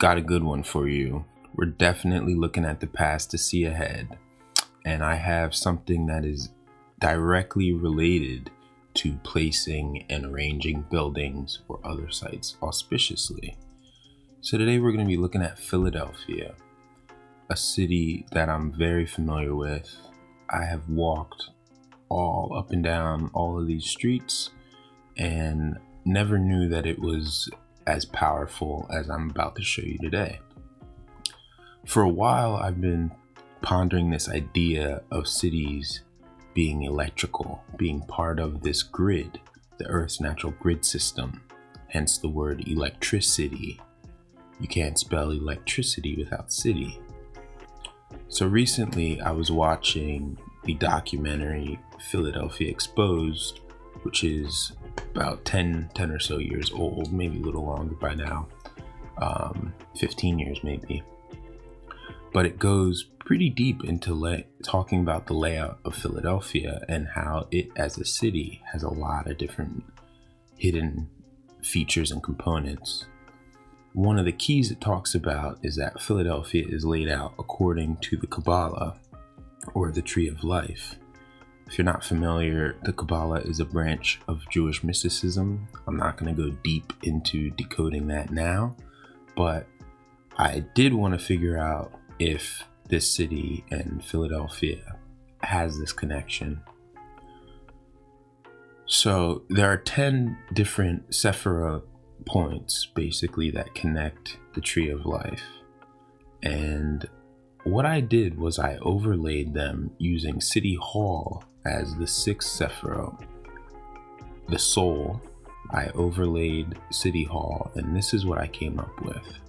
got a good one for you. We're definitely looking at the past to see ahead. And I have something that is directly related to placing and arranging buildings or other sites auspiciously. So today we're going to be looking at Philadelphia, a city that I'm very familiar with. I have walked all up and down all of these streets and never knew that it was as powerful as I'm about to show you today. For a while, I've been pondering this idea of cities being electrical, being part of this grid, the Earth's natural grid system, hence the word electricity. You can't spell electricity without city. So recently I was watching the documentary Philadelphia Exposed, which is about 10 or so years old, maybe a little longer by now, 15 years maybe. But it goes pretty deep into talking about the layout of Philadelphia and how it as a city has a lot of different hidden features and components. One of the keys it talks about is that Philadelphia is laid out according to the Kabbalah, or the Tree of Life. If you're not familiar, the Kabbalah is a branch of Jewish mysticism. I'm not going to go deep into decoding that now, but I did want to figure out if this city and Philadelphia has this connection. So there are 10 different Sephira points basically that connect the Tree of Life. And what I did was I overlaid them using City Hall as the 6th Sephira, the soul. I overlaid City Hall, and this is what I came up with.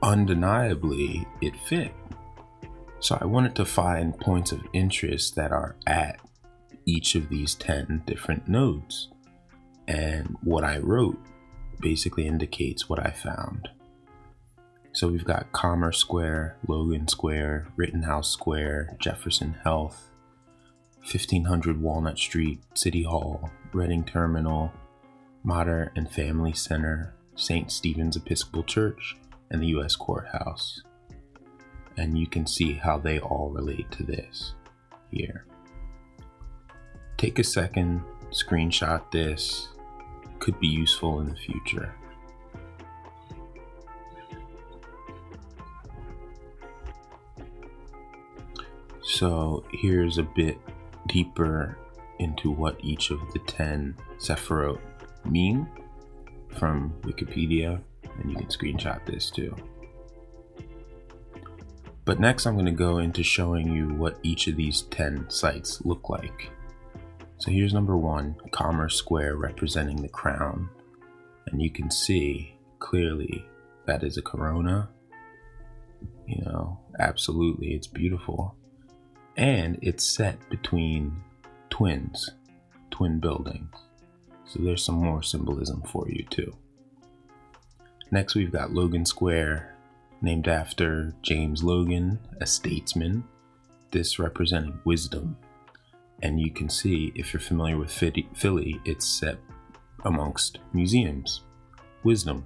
Undeniably, it fit. So I wanted to find points of interest that are at each of these 10 different nodes. And what I wrote basically indicates what I found. So we've got Commerce Square, Logan Square, Rittenhouse Square, Jefferson Health, 1500 Walnut Street, City Hall, Reading Terminal, Mater and Family Center, St. Stephen's Episcopal Church, and the U.S. Courthouse. And you can see how they all relate to this here. Take a second, screenshot this. Could be useful in the future. So here's a bit deeper into what each of the 10 Sephirot mean from Wikipedia, and you can screenshot this too. But next I'm going to go into showing you what each of these 10 sites look like. So here's number 1, Commerce Square, representing the crown. And you can see clearly that is a corona. You know, absolutely, it's beautiful. And it's set between twin buildings. So there's some more symbolism for you too. Next we've got Logan Square, named after James Logan, a statesman. This representing wisdom. And you can see, if you're familiar with Philly, it's set amongst museums. Wisdom.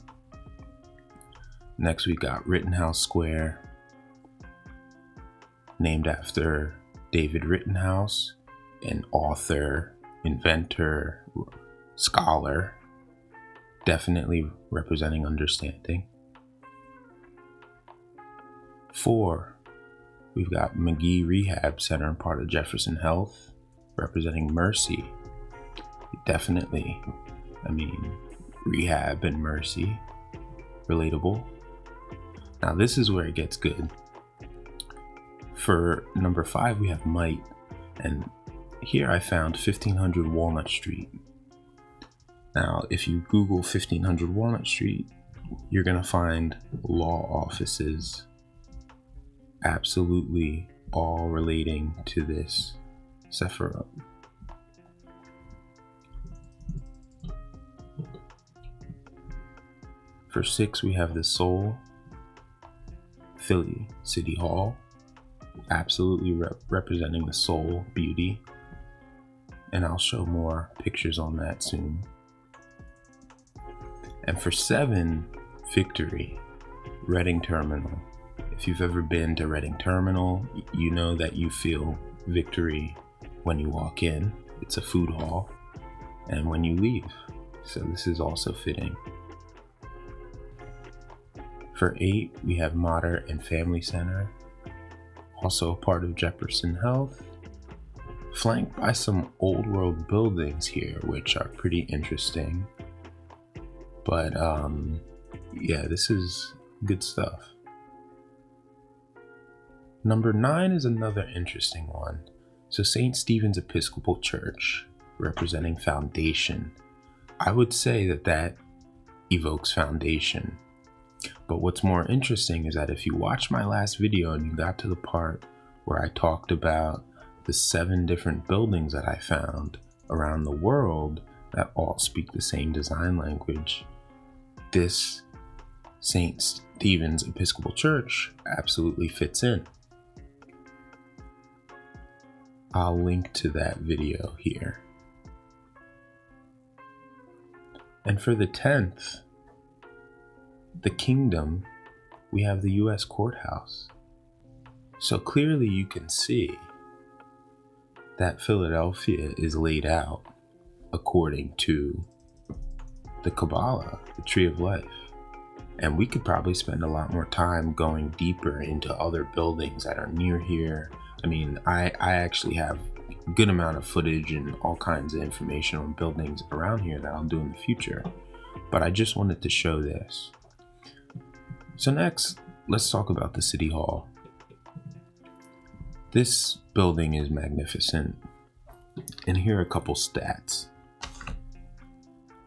Next we got Rittenhouse Square, named after David Rittenhouse, an author, inventor, scholar, definitely representing understanding. 4, we've got Magee Rehab Center, part of Jefferson Health, representing mercy. Definitely, rehab and mercy, relatable. Now this is where it gets good. For number 5, we have might, and here I found 1500 Walnut Street. Now, if you Google 1500 Walnut Street, you're gonna find law offices, absolutely all relating to this Sephirot. For 6, we have the soul, Philly City Hall, absolutely representing the soul, beauty, and I'll show more pictures on that soon. And for 7, Victory, Reading Terminal. If you've ever been to Reading Terminal, you know that you feel victory when you walk in. It's a food hall. And when you leave. So this is also fitting. For 8, we have Mater and Family Center, also a part of Jefferson Health, flanked by some old world buildings here, which are pretty interesting. But yeah, this is good stuff. Number 9 is another interesting one. So St. Stephen's Episcopal Church, representing foundation. I would say that evokes foundation. But what's more interesting is that if you watched my last video and you got to the part where I talked about the 7 different buildings that I found around the world that all speak the same design language, this St. Stephen's Episcopal Church absolutely fits in. I'll link to that video here. And for the 10th, the kingdom, we have the U.S. Courthouse. So clearly you can see that Philadelphia is laid out according to the Kabbalah, the Tree of Life. And we could probably spend a lot more time going deeper into other buildings that are near here. I mean, I actually have a good amount of footage and all kinds of information on buildings around here that I'll do in the future. But I just wanted to show this. So next, let's talk about the City Hall. This building is magnificent. And here are a couple stats.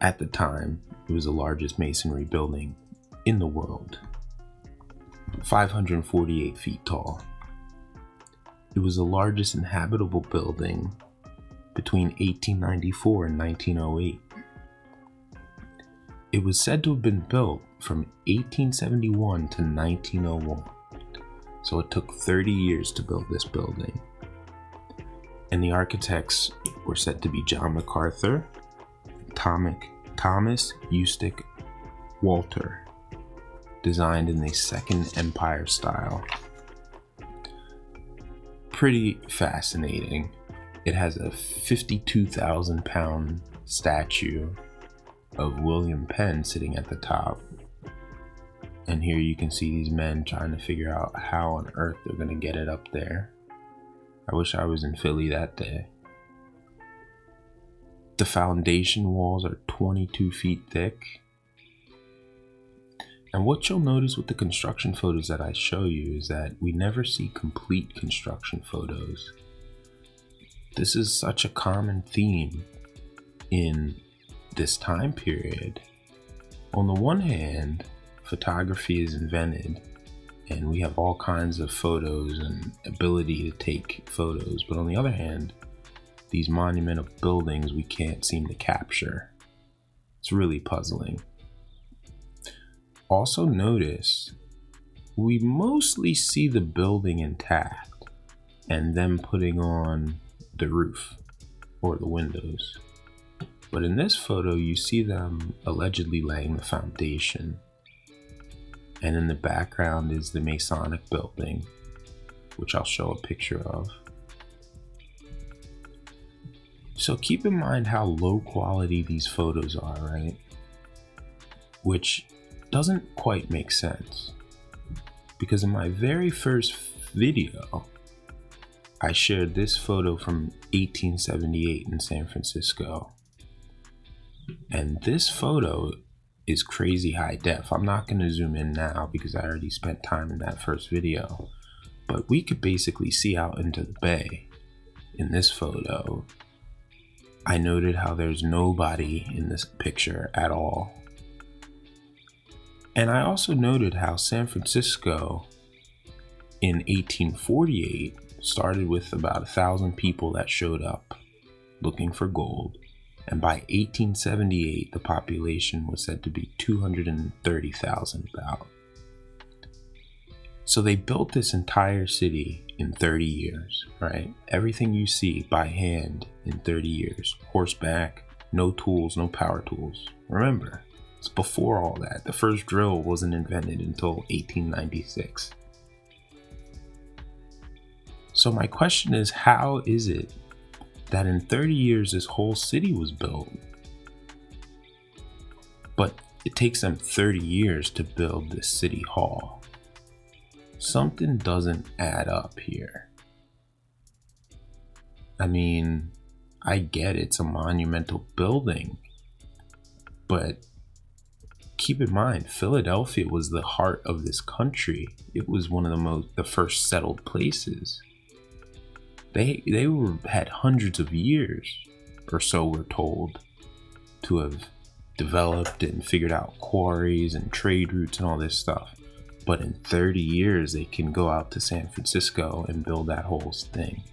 At the time, it was the largest masonry building in the world. 548 feet tall. It was the largest inhabitable building between 1894 and 1908. It was said to have been built from 1871 to 1901. So it took 30 years to build this building. And the architects were said to be John MacArthur, Thomas Eustace Walter, designed in the Second Empire style. Pretty fascinating. It has a 52,000 pound statue of William Penn sitting at the top. And here you can see these men trying to figure out how on earth they're going to get it up there. I wish I was in Philly that day. The foundation walls are 22 feet thick. And what you'll notice with the construction photos that I show you is that we never see complete construction photos. This is such a common theme in this time period. On the one hand, photography is invented and we have all kinds of photos and ability to take photos. But on the other hand, these monumental buildings we can't seem to capture. It's really puzzling. Also notice, we mostly see the building intact and them putting on the roof or the windows. But in this photo, you see them allegedly laying the foundation. And in the background is the Masonic building, which I'll show a picture of. So keep in mind how low quality these photos are, right? Which doesn't quite make sense. Because in my very first video, I shared this photo from 1878 in San Francisco. And this photo is crazy high def. I'm not going to zoom in now because I already spent time in that first video. But we could basically see out into the bay in this photo. I noted how there's nobody in this picture at all. And I also noted how San Francisco in 1848 started with about 1,000 people that showed up looking for gold. And by 1878, the population was said to be 230,000 about. So they built this entire city in 30 years, right? Everything you see by hand in 30 years. Horseback, no tools, no power tools. Remember, It's before all that. The first drill wasn't invented until 1896. So my question is, how is it that in 30 years this whole city was built? But it takes them 30 years to build this city hall. Something doesn't add up here. I mean, I get it's a monumental building, but keep in mind, Philadelphia was the heart of this country. It was one of the first settled places. They had hundreds of years, or so we're told, to have developed and figured out quarries and trade routes and all this stuff. But in 30 years, they can go out to San Francisco and build that whole thing.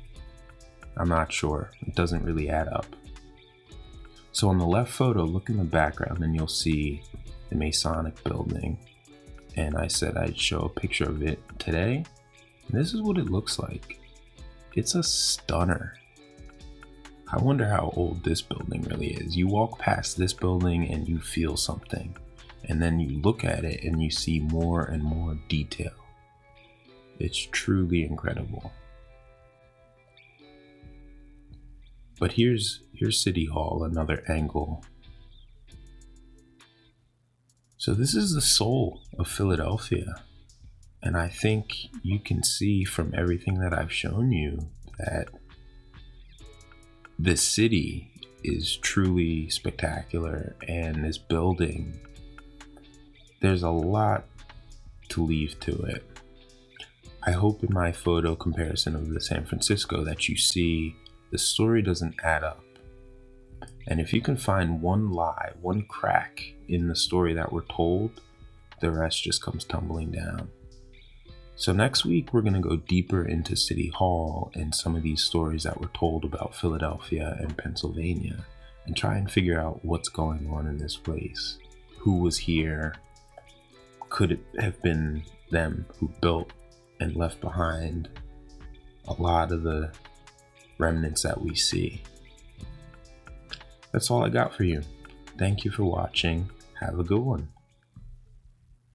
I'm not sure. It doesn't really add up. So on the left photo, look in the background and you'll see the Masonic building. And I said I'd show a picture of it today. And this is what it looks like. It's a stunner. I wonder how old this building really is. You walk past this building and you feel something. And then you look at it and you see more and more detail. It's truly incredible. But here's City Hall, another angle. So this is the soul of Philadelphia. And I think you can see from everything that I've shown you that this city is truly spectacular, and this building, there's a lot to leave to it. I hope in my photo comparison of the San Francisco that you see the story doesn't add up. And if you can find one lie, one crack in the story that we're told, the rest just comes tumbling down. So next week, we're going to go deeper into City Hall and some of these stories that were told about Philadelphia and Pennsylvania, and try and figure out what's going on in this place. Who was here? Could it have been them who built and left behind a lot of the remnants that we see? That's all I got for you. Thank you for watching. Have a good one.